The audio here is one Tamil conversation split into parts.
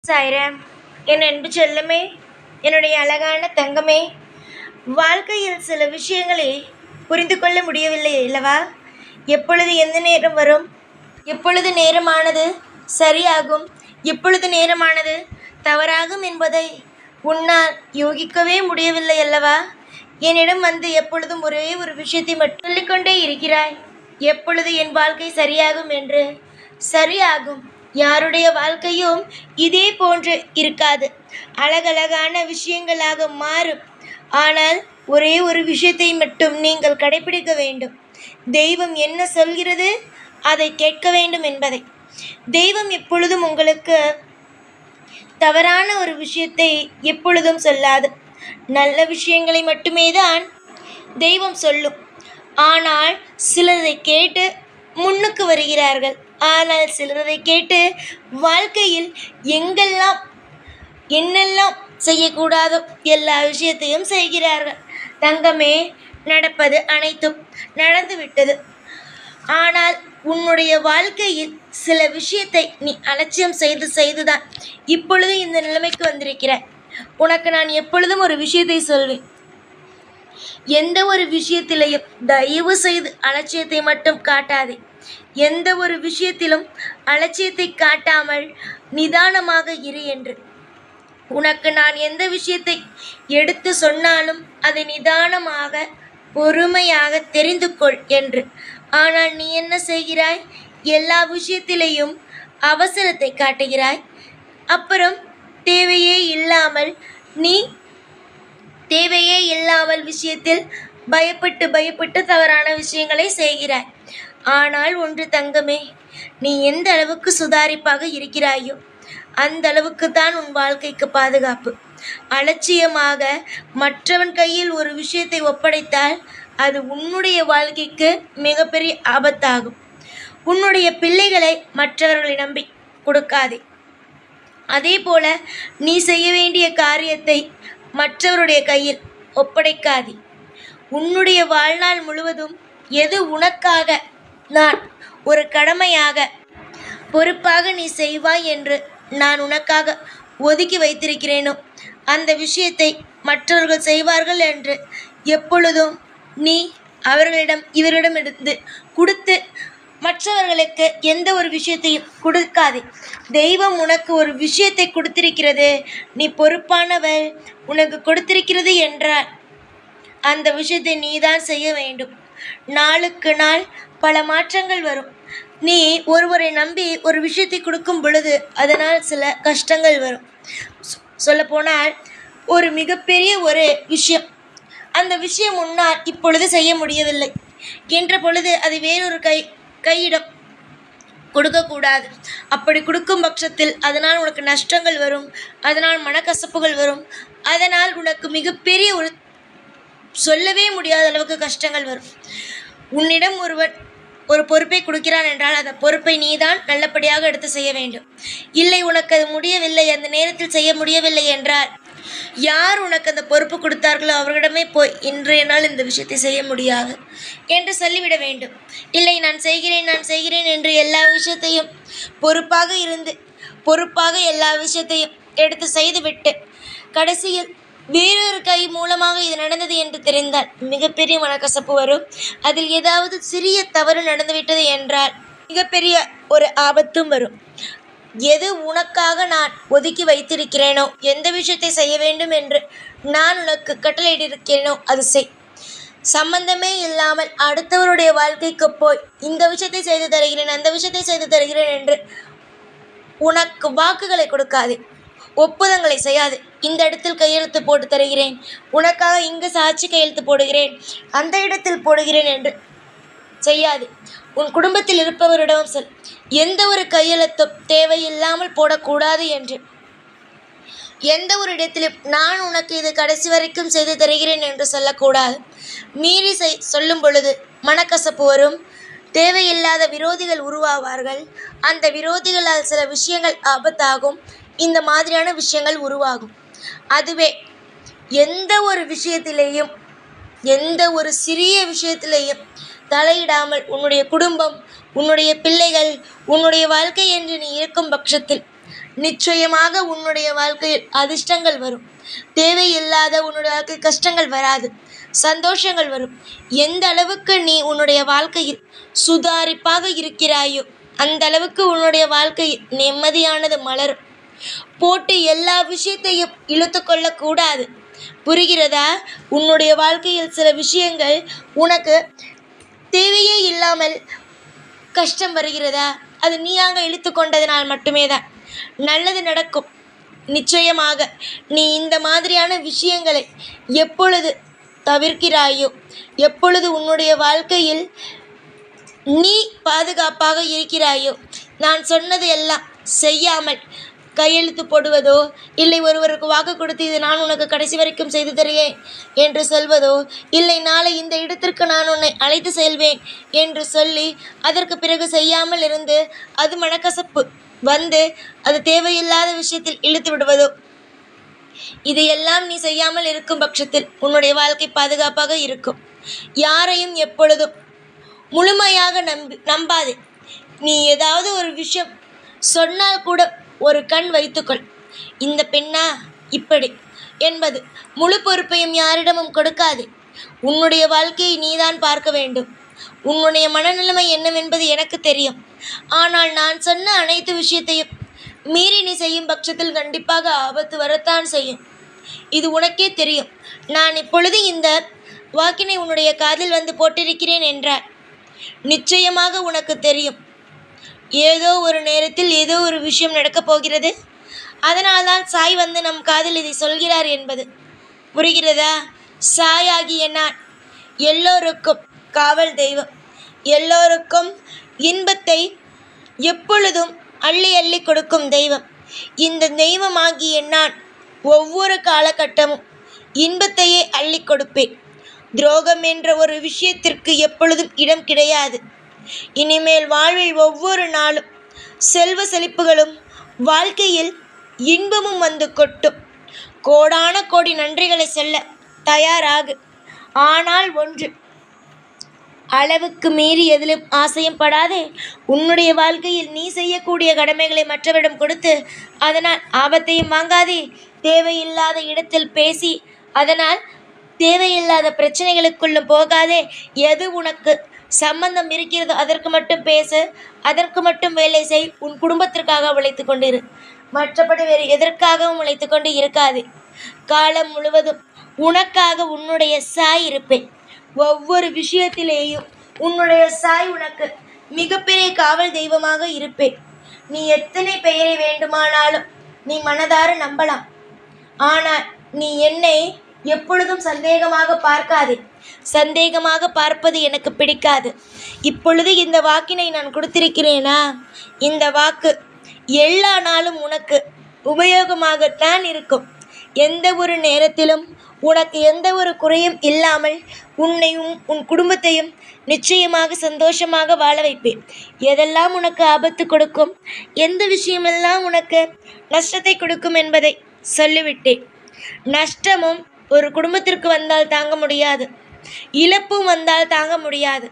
சாய்ராம், என் அன்பு செல்லமே, என்னுடைய அழகான தங்கமே, வாழ்க்கையில் சில விஷயங்களை புரிந்து கொள்ள முடியவில்லை அல்லவா? எப்பொழுது எந்த நேரம் வரும், எப்பொழுது நேரமானது சரியாகும், எப்பொழுது நேரமானது தவறாகும் என்பதை உன்னால் யோகிக்கவே முடியவில்லை அல்லவா? என்னிடம் வந்து எப்பொழுதும் ஒரே ஒரு விஷயத்தை மட்டும் சொல்லிக்கொண்டே இருக்கிறாய், எப்பொழுது என் வாழ்க்கை சரியாகும் என்று. சரியாகும். யாருடைய வாழ்க்கையும் இதே போன்று இருக்காது, அழகழகான விஷயங்களாக மாறும். ஆனால் ஒரே ஒரு விஷயத்தை மட்டும் நீங்கள் கடைபிடிக்க வேண்டும். தெய்வம் என்ன சொல்கிறது அதை கேட்க வேண்டும் என்பதை. தெய்வம் எப்பொழுதும் உங்களுக்கு தவறான ஒரு விஷயத்தை எப்பொழுதும் சொல்லாது. நல்ல விஷயங்களை மட்டுமே தான் தெய்வம் சொல்லும். ஆனால் சிலரை கேட்டு முன்னுக்கு வருகிறார்கள். ஆனால் சிலரை கேட்டு வாழ்க்கையில் எங்கெல்லாம் என்னெல்லாம் செய்யக்கூடாதோ எல்லா விஷயத்தையும் செய்கிறார்கள். தங்கமே, நடப்பது அனைத்தும் நடந்துவிட்டது. ஆனால் உன்னுடைய வாழ்க்கையில் சில விஷயத்தை நீ அலட்சியம் செய்துதான் இப்பொழுது இந்த நிலைமைக்கு வந்திருக்கிறாய். உனக்கு நான் எப்பொழுதும் ஒரு விஷயத்தை சொல்வேன். எந்த ஒரு விஷயத்திலையும் தயவு செய்து அலட்சியத்தை மட்டும் காட்டாதே. எந்த ஒரு விஷயத்திலும் அலட்சியத்தை காட்டாமல் நிதானமாக இரு என்று. உனக்கு நான் எந்த விஷயத்தை எடுத்து சொன்னாலும் அதை நிதானமாக பொறுமையாக தெரிந்து கொள் என்று. ஆனால் நீ என்ன செய்கிறாய்? எல்லா விஷயத்திலேயும் அவசரத்தை காட்டுகிறாய். அப்புறம் தேவையே இல்லாமல் விஷயத்தில் பயப்பட்டு தவறான விஷயங்களை செய்கிறாய். ஆனால் ஒன்று தங்கமே, நீ எந்த அளவுக்கு சுதாரிப்பாக இருக்கிறாயோ அந்த அளவுக்கு தான் உன் வாழ்க்கைக்கு பாதுகாப்பு. அலட்சியமாக மற்றவன் கையில் ஒரு விஷயத்தை ஒப்படைத்தால் அது உன்னுடைய வாழ்க்கைக்கு மிகப்பெரிய ஆபத்தாகும். உன்னுடைய பிள்ளைகளை மற்றவர்களை நம்பி கொடுக்காதே. அதே போல நீ செய்ய வேண்டிய காரியத்தை மற்றவருடைய கையில் ஒப்படைக்காதே. உன்னுடைய வாழ்நாள் முழுவதும் எது உனக்காக நான் ஒரு கடமையாக பொறுப்பாக நீ செய்வாய் என்று நான் உனக்காக ஒதுக்கி வைத்திருக்கிறேனோ அந்த விஷயத்தை மற்றவர்கள் செய்வார்கள் என்று எப்பொழுதும் நீ இவரிடமிருந்து கொடுத்து மற்றவர்களுக்கு எந்த ஒரு விஷயத்தையும் கொடுக்காதே. தெய்வம் உனக்கு ஒரு விஷயத்தை கொடுத்திருக்கிறது, நீ பொறுப்பானவர், உனக்கு கொடுத்திருக்கிறது என்றால் அந்த விஷயத்தை நீதான் செய்ய வேண்டும். நாளுக்கு நாள் பல மாற்றங்கள் வரும். நீ ஒருவரை நம்பி ஒரு விஷயத்தை கொடுக்கும் பொழுது அதனால் சில கஷ்டங்கள் வரும். சொல்லப்போனால் ஒரு மிகப்பெரிய ஒரு விஷயம், அந்த விஷயம் உன்னால் இப்பொழுது செய்ய முடியவில்லை என்ற பொழுது அது வேறொரு கையிடம் கொடுக்கக்கூடாது. அப்படி கொடுக்கும் பட்சத்தில் அதனால் உனக்கு நஷ்டங்கள் வரும், அதனால் மனக்கசப்புகள் வரும், அதனால் உனக்கு மிகப்பெரிய சொல்லவே முடியாத அளவுக்கு கஷ்டங்கள் வரும். உன்னிடம் ஒருவன் ஒரு பொறுப்பை கொடுக்கிறான் என்றால் அந்த பொறுப்பை நீதான் நல்லபடியாக எடுத்து செய்ய வேண்டும். இல்லை, உனக்கு அது முடியவில்லை, அந்த நேரத்தில் செய்ய முடியவில்லை என்றால் யார் உனக்கு அந்த பொறுப்பு கொடுத்தார்களோ அவர்களிடமே போய் இன்றைய நாள் இந்த விஷயத்தை செய்ய முடியாது என்று சொல்லிவிட வேண்டும். இல்லை, நான் செய்கிறேன் என்று எல்லா விஷயத்தையும் பொறுப்பாக எல்லா விஷயத்தையும் எடுத்து செய்துவிட்டு கடைசியில் வேறொரு கை மூலமாக இது நடந்தது என்று தெரிந்தால் மிகப்பெரிய மனக்கசப்பு வரும். அதில் ஏதாவது சிறிய தவறு நடந்துவிட்டது என்றால் மிகப்பெரிய ஒரு ஆபத்தும் வரும். எது உனக்காக நான் ஒதுக்கி வைத்திருக்கிறேனோ, எந்த விஷயத்தை செய்ய வேண்டும் என்று நான் உனக்கு கட்டளையிட்டிருக்கிறேனோ அது செய். சம்பந்தமே இல்லாமல் அடுத்தவருடைய வாழ்க்கைக்கு போய் இந்த விஷயத்தை செய்து தருகிறேன், அந்த விஷயத்தை செய்து தருகிறேன் என்று உனக்கு வாக்குகளை கொடுக்காதே, ஒப்புதங்களை செய்யாது. இந்த இடத்தில் கையெழுத்து போட்டு தருகிறேன், உனக்காக இங்கு சாட்சி கையெழுத்து போடுகிறேன், அந்த இடத்தில் போடுகிறேன் என்று செய்யாது. உன் குடும்பத்தில் இருப்பவரிடம் சொல், எந்த ஒரு கையெழுத்தும் தேவையில்லாமல் போடக்கூடாது என்று. எந்த ஒரு இடத்திலும் நான் உனக்கு இது கடைசி வரைக்கும் செய்து தருகிறேன் என்று சொல்லக்கூடாது. மீறி சொல்லும் பொழுது மனக்கசப்பு வரும், தேவையில்லாத விரோதிகள் உருவாவார்கள். அந்த விரோதிகளால் சில விஷயங்கள் ஆபத்தாகும், இந்த மாதிரியான விஷயங்கள் உருவாகும். அதுவே எந்த ஒரு விஷயத்திலேயும், எந்த ஒரு சிறிய விஷயத்திலேயும் தலையிடாமல் உன்னுடைய குடும்பம், உன்னுடைய பிள்ளைகள், உன்னுடைய வாழ்க்கை என்று நீ இருக்கும் பட்சத்தில் நிச்சயமாக உன்னுடைய வாழ்க்கையில் அதிர்ஷ்டங்கள் வரும். தேவையில்லாத உன்னுடைய வாழ்க்கை கஷ்டங்கள் வராது, சந்தோஷங்கள் வரும். எந்த அளவுக்கு நீ உன்னுடைய வாழ்க்கையில் சுதாரிப்பாக இருக்கிறாயோ அந்த அளவுக்கு உன்னுடைய வாழ்க்கை நிம்மதியானது மலரும். போட்டு எல்லா விஷயத்தையும் இழுத்து கொள்ளக்கூடாது. புரிகிறதா? உன்னுடைய வாழ்க்கையில் சில விஷயங்கள் உனக்கு தேவையே இல்லாமல் கஷ்டம் வருகிறதா? அது நீயாக இழுத்து கொண்டதினால் மட்டுமே தான். நல்லது நடக்கும் நிச்சயமாக. நீ இந்த மாதிரியான விஷயங்களை எப்பொழுது தவிர்க்கிறாயோ, எப்பொழுது உன்னுடைய வாழ்க்கையில் நீ பாதுகாப்பாக இருக்கிறாயோ, நான் சொன்னது எல்லாம் செய்யாமல் கையெழுத்து போடுவதோ, இல்லை ஒருவருக்கு வாக்கு கொடுத்து இது நான் உனக்கு கடைசி வரைக்கும் செய்து தருவேன் என்று சொல்வதோ, இல்லை நாளை இந்த இடத்திற்கு நான் உன்னை அழைத்து செல்வேன் என்று சொல்லி அதற்கு பிறகு செய்யாமல் இருந்து அது மனக்கசப்பு வந்து அது தேவையில்லாத விஷயத்தில் இழுத்து விடுவதோ, இதையெல்லாம் நீ செய்யாமல் இருக்கும் பட்சத்தில் உன்னுடைய வாழ்க்கை பாதுகாப்பாக இருக்கும். யாரையும் எப்பொழுதும் முழுமையாக நம்பாதே. நீ ஏதாவது ஒரு விஷயம் சொன்னால் கூட ஒரு கண் வைத்துக்கொள். இந்த பெண்ணா இப்படி என்பது முழு பொறுப்பையும் யாரிடமும் கொடுக்காதே. உன்னுடைய வாழ்க்கையை நீதான் பார்க்க வேண்டும். உன்னுடைய மனநிலைமை என்னவென்பது எனக்கு தெரியும். ஆனால் நான் சொன்ன அனைத்து விஷயத்தையும் மீறி நீ செய்யும் பட்சத்தில் கண்டிப்பாக ஆபத்து வரத்தான் செய்யும். இது உனக்கே தெரியும். நான் இப்பொழுது இந்த வாக்கினை உன்னுடைய காதில் வந்து போட்டிருக்கிறேன் என்றால் நிச்சயமாக உனக்கு தெரியும் ஏதோ ஒரு நேரத்தில் ஏதோ ஒரு விஷயம் நடக்கப் போகிறது. அதனால்தான் சாய் வந்து நம் காதில் இதை சொல்கிறார் என்பது புரிகிறதா? சாயாகிய நான் எல்லோருக்கும் காவல் தெய்வம். எல்லோருக்கும் இன்பத்தை எப்பொழுதும் அள்ளி அள்ளி கொடுக்கும் தெய்வம். இந்த தெய்வமாகிய நான் ஒவ்வொரு காலகட்டமும் இன்பத்தையே அள்ளி கொடுப்பேன். துரோகம் என்ற ஒரு விஷயத்திற்கு எப்பொழுதும் இடம் கிடையாது. இனிமேல் வாழ்வில் ஒவ்வொரு நாளும் செல்வ செழிப்புகளும் வாழ்க்கையில் இன்பமும் வந்து கொட்டும். கோடான கோடி நன்றிகளை சொல்ல தயாராகு. ஆனால் ஒன்று, அளவுக்கு மீறி எதிலும் ஆசையும் படாதே. உன்னுடைய வாழ்க்கையில் நீ செய்யக்கூடிய கடமைகளை மற்றவரிடம் கொடுத்து அதனால் ஆபத்தையும் வாங்காதே. தேவையில்லாத இடத்தில் பேசி அதனால் தேவையில்லாத பிரச்சனைகளுக்குள்ளும் போகாதே. எது உனக்கு சம்பந்தம் இருக்கிறதோ அதற்கு மட்டும் பேசு, அதற்கு மட்டும் வேலை செய். உன் குடும்பத்திற்காக உழைத்து கொண்டிரு, மற்றபடி வேறு எதற்காகவும் உழைத்து கொண்டு இருக்காதே. காலம் முழுவதும் உனக்காக உன்னுடைய சாய் இருப்பேன். ஒவ்வொரு விஷயத்திலேயும் உன்னுடைய சாய் உனக்கு மிகப்பெரிய காவல் தெய்வமாக இருப்பேன். நீ எத்தனை பெயரை வேண்டுமானாலும் நீ மனதார நம்பலாம். ஆனால் நீ என்னை எப்பொழுதும் சந்தேகமாக பார்க்காதே. சந்தேகமாக பார்ப்பது எனக்கு பிடிக்காது. இப்பொழுது இந்த வாக்கினை நான் கொடுத்திருக்கிறேனா, இந்த வாக்கு எல்லா நாளும் உனக்கு உபயோகமாகத்தான் இருக்கும். எந்த ஒரு நேரத்திலும் உனக்கு எந்த ஒரு குறையும் இல்லாமல் உன்னையும் உன் குடும்பத்தையும் நிச்சயமாக சந்தோஷமாக வாழ வைப்பேன். எதெல்லாம் உனக்கு ஆபத்து கொடுக்கும், எந்த விஷயமெல்லாம் உனக்கு நஷ்டத்தை கொடுக்கும் என்பதை சொல்லிவிட்டேன். நஷ்டமும் ஒரு குடும்பத்திற்கு வந்தால் தாங்க முடியாது, இழப்பும் வந்தால் தாங்க முடியாது.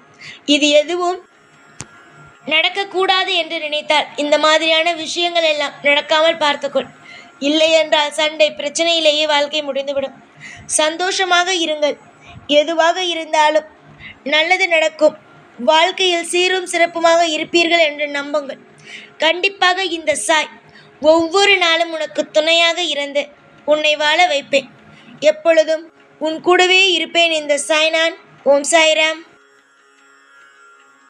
இது எதுவும் நடக்கக்கூடாது என்று நினைத்தால் இந்த மாதிரியான விஷயங்கள் எல்லாம் நடக்காமல் பார்த்துக்கொள். இல்லை என்றால் சண்டை பிரச்சனையிலேயே வாழ்க்கை முடிந்துவிடும். சந்தோஷமாக இருங்கள். எதுவாக இருந்தாலும் நல்லது நடக்கும். வாழ்க்கையில் சீரும் சிறப்புமாக இருப்பீர்கள் என்று நம்புங்கள். கண்டிப்பாக இந்த சாய் ஒவ்வொரு நாளும் உனக்கு துணையாக இருந்து உன்னை வாழ வைப்பேன். எப்பொழுதும் உன் கூடவே இருப்பேன். இந்த சாய் நான். ஓம் சாய்ராம்.